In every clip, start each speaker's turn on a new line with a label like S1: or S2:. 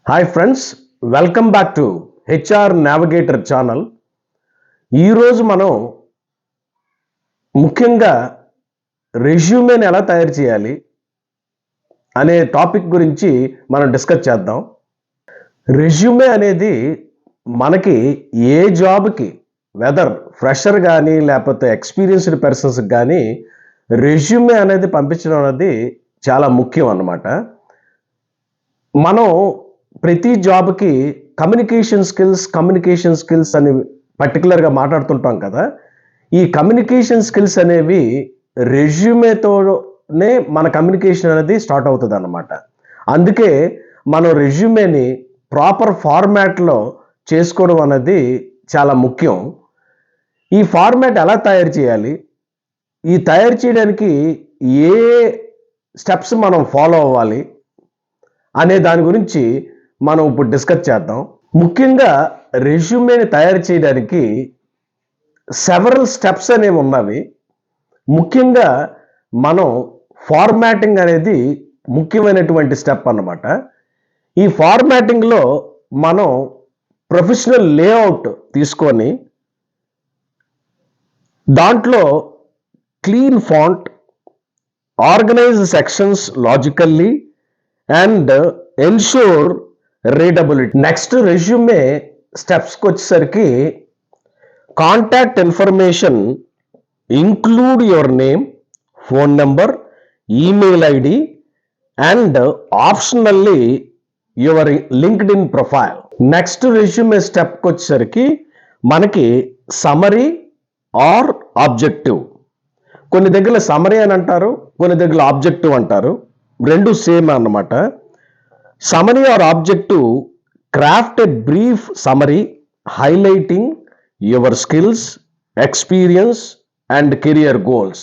S1: Hi friends, welcome back to HR navigator channel. ఈరోజు మనం ముఖ్యంగా రెజ్యూమేని ఎలా తయారు చేయాలి అనే టాపిక్ గురించి మనం డిస్కస్ చేద్దాం. రెజ్యూమే అనేది మనకి ఏ జాబ్కి, వెదర్ ఫ్రెషర్ కానీ లేకపోతే ఎక్స్పీరియన్స్డ్ పర్సన్స్కి కానీ రెజ్యూమే అనేది పంపించడం అనేది చాలా ముఖ్యం అన్నమాట. మనం ప్రతి జాబ్కి కమ్యూనికేషన్ స్కిల్స్ అని పర్టికులర్గా మాట్లాడుతుంటాం కదా. ఈ కమ్యూనికేషన్ స్కిల్స్ అనేవి రెజ్యూమేతోనే మన కమ్యూనికేషన్ అనేది స్టార్ట్ అవుతుంది అన్నమాట. అందుకే మనం రెజ్యూమేని ప్రాపర్ ఫార్మాట్లో చేసుకోవడం అనేది చాలా ముఖ్యం. ఈ ఫార్మాట్ ఎలా తయారు చేయాలి, ఈ తయారు చేయడానికి ఏ స్టెప్స్ మనం ఫాలో అవ్వాలి అనే దాని గురించి మనం ఇప్పుడు డిస్కస్ చేద్దాం. ముఖ్యంగా రెజ్యూమేని తయారు చేయడానికి సెవరల్ స్టెప్స్ అనేవి ఉన్నవి. ముఖ్యంగా మనం ఫార్మాటింగ్ అనేది ముఖ్యమైనటువంటి స్టెప్ అన్నమాట. ఈ ఫార్మాటింగ్లో మనం ప్రొఫెషనల్ లేఅవుట్ తీసుకొని దాంట్లో clean font, organise sections logically and ensure readability. Next resume స్టెప్స్కి వచ్చేసరికి contact information include your name, phone number, email ID and optionally your LinkedIn profile. Next resume స్టెప్కి వచ్చేసరికి మనకి సమరీ ఆర్ ఆబ్జెక్టివ్. కొన్ని దగ్గర summary అని అంటారు, కొన్ని దగ్గర ఆబ్జెక్టివ్ అంటారు. రెండు సేమ్ అన్నమాట. Summary or objective, craft a brief summary highlighting your skills, experience and career goals.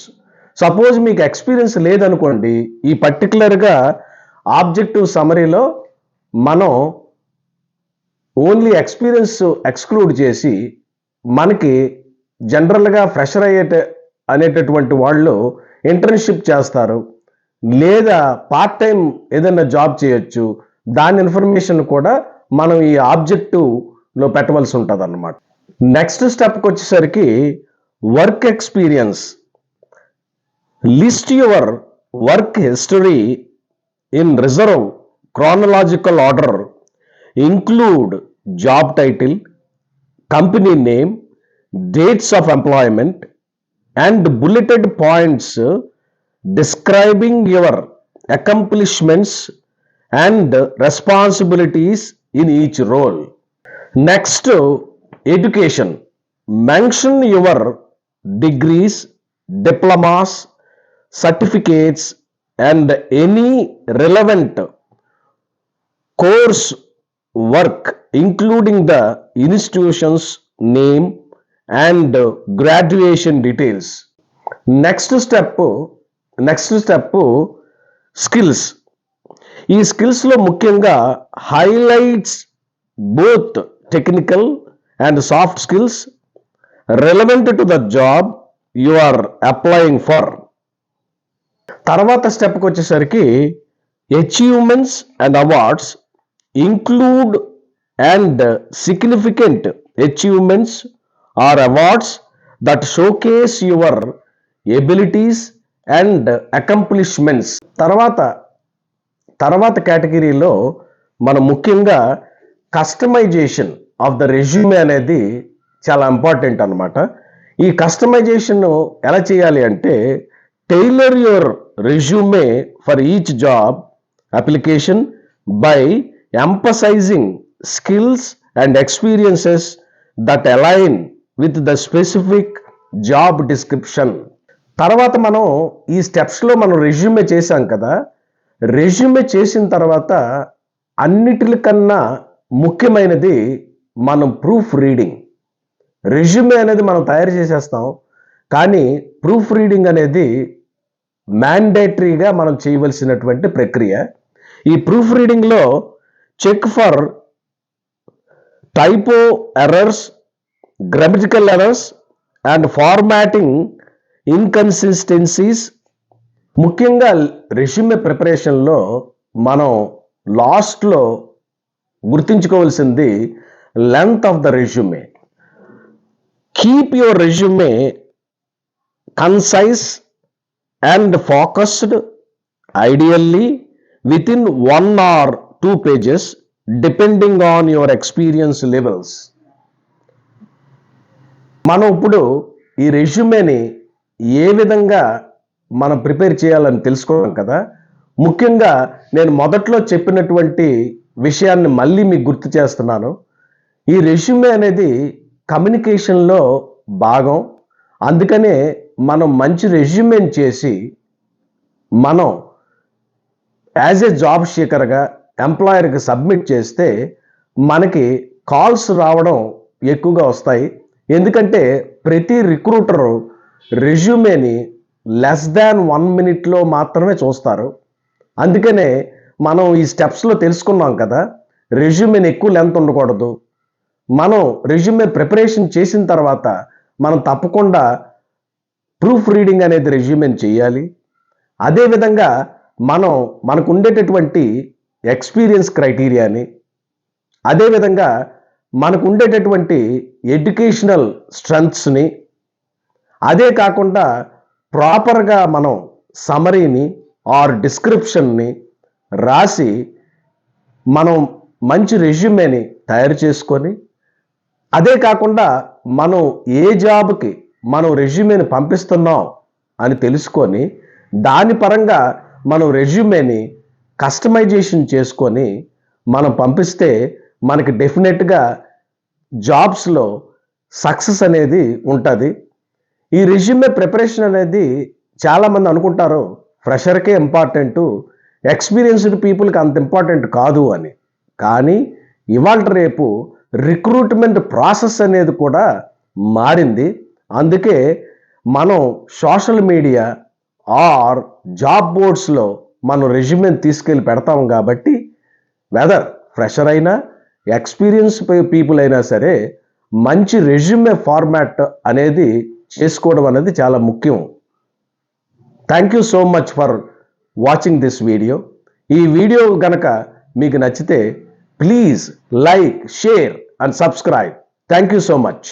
S1: Suppose మీకు ఎక్స్పీరియన్స్ లేదనుకోండి, ఈ పర్టికులర్గా ఆబ్జెక్టివ్ సమరీలో మనం ఓన్లీ ఎక్స్పీరియన్స్ ఎక్స్క్లూడ్ చేసి మనకి జనరల్గా ఫ్రెషర్ అనేటటువంటి వాళ్ళు ఇంటర్న్షిప్ చేస్తారు లేదా పార్ట్ టైం ఏదైనా జాబ్ చేయొచ్చు, దాని ఇన్ఫర్మేషన్ కూడా మనం ఈ ఆబ్జెక్టివ్లో పెట్టవలసి ఉంటుంది అన్నమాట. నెక్స్ట్ స్టెప్కి వచ్చేసరికి work experience. List your work history in reserve chronological order. Include job title, company name, dates of employment and bulleted points describing your accomplishments and responsibilities in each role. Next, education. Mention your degrees, diplomas, certificates and any relevant course work including the institution's name and graduation details. Next step skills. ఈ స్కిల్స్లో ముఖ్యంగా highlights both technical and soft skills relevant to the job you are applying for. తర్వాత స్టెప్కి వచ్చేసరికి achievements and awards. Include and significant achievements or awards that showcase your abilities and accomplishments. తర్వాత కేటగిరీలో మనం ముఖ్యంగా కస్టమైజేషన్ ఆఫ్ ద రెజ్యూమే అనేది చాలా important అన్నమాట. ఈ కస్టమైజేషన్ ఎలా చేయాలి అంటే, tailor your resume for each job application by emphasising skills and experiences that align with the specific job description. తర్వాత మనం ఈ స్టెప్స్లో మనం రెజ్యూమే చేసాం కదా. రెజ్యూమే చేసిన తర్వాత అన్నిటికన్నా ముఖ్యమైనది మనం ప్రూఫ్ రీడింగ్. రెజ్యూమే అనేది మనం తయారు చేసేస్తాం, కానీ ప్రూఫ్ రీడింగ్ అనేది మ్యాండేటరీగా మనం చేయవలసినటువంటి ప్రక్రియ. ఈ ప్రూఫ్ రీడింగ్లో check for typo errors, grammatical errors and formatting inconsistencies. ముఖ్యంగా రెజ్యూమే ప్రిపరేషన్లో మనం లాస్ట్లో గుర్తుంచుకోవాల్సింది length of the resume. Keep your resume concise and focused, ideally within 1 or 2 pages depending on your experience levels. మనం ఇప్పుడు ఈ రెజ్యూమేని ఏ విధంగా మనం ప్రిపేర్ చేయాలని తెలుసుకోవడం కదా. ముఖ్యంగా నేను మొదట్లో చెప్పినటువంటి విషయాన్ని మళ్ళీ మీకు గుర్తు చేస్తున్నాను. ఈ రెజ్యూమే అనేది కమ్యూనికేషన్లో భాగం. అందుకనే మనం మంచి రెజ్యూమేని చేసి మనం యాజ్ ఏ జాబ్ సీకర్గా ఎంప్లాయర్కి సబ్మిట్ చేస్తే మనకి కాల్స్ రావడం ఎక్కువగా వస్తాయి. ఎందుకంటే ప్రతి రిక్రూటరు రెజ్యూమేని లెస్ దాన్ 1 minute మాత్రమే చూస్తారు. అందుకనే మనం ఈ స్టెప్స్లో తెలుసుకున్నాం కదా, రెజ్యూమేని ఎక్కువ లెంత్ ఉండకూడదు. మనం రెజ్యూమే ప్రిపరేషన్ చేసిన తర్వాత మనం తప్పకుండా ప్రూఫ్ రీడింగ్ అనేది రెజ్యూమేని చేయాలి. అదేవిధంగా మనకు ఉండేటటువంటి ఎక్స్పీరియన్స్ క్రైటీరియాని, అదేవిధంగా మనకు ఉండేటటువంటి ఎడ్యుకేషనల్ స్ట్రెంగ్త్స్ని, అదే కాకుండా ప్రాపర్గా మనం సమరీని ఆర్ డిస్క్రిప్షన్ని రాసి మనం మంచి రెజ్యూమేని తయారు చేసుకొని, అదే కాకుండా మనం ఏ జాబ్కి మనం రెజ్యూమేని పంపిస్తున్నాం అని తెలుసుకొని దాని పరంగా మనం రెజ్యూమేని కస్టమైజేషన్ చేసుకొని మనం పంపిస్తే మనకి డెఫినెట్గా జాబ్స్లో సక్సెస్ అనేది ఉంటుంది. ఈ రెజ్యూమే ప్రిపరేషన్ అనేది చాలామంది అనుకుంటారు ఫ్రెషర్కే ఇంపార్టెంటు, ఎక్స్పీరియన్స్డ్ పీపుల్కి అంత ఇంపార్టెంట్ కాదు అని. కానీ ఇవాళ రేపు రిక్రూట్మెంట్ ప్రాసెస్ అనేది కూడా మారింది. అందుకే మనం సోషల్ మీడియా ఆర్ జాబ్ బోర్డ్స్లో మనం రెజ్యూమేని తీసుకెళ్ళి పెడతాం కాబట్టి వెదర్ ఫ్రెషర్ అయినా ఎక్స్పీరియన్స్ పీపుల్ అయినా సరే మంచి రెజ్యూమే ఫార్మాట్ అనేది చేసుకోవడం అనేది చాలా ముఖ్యం. Thank you so much for watching this video. ఈ వీడియో గనక మీకు నచ్చితే please like, share and subscribe. Thank you so much.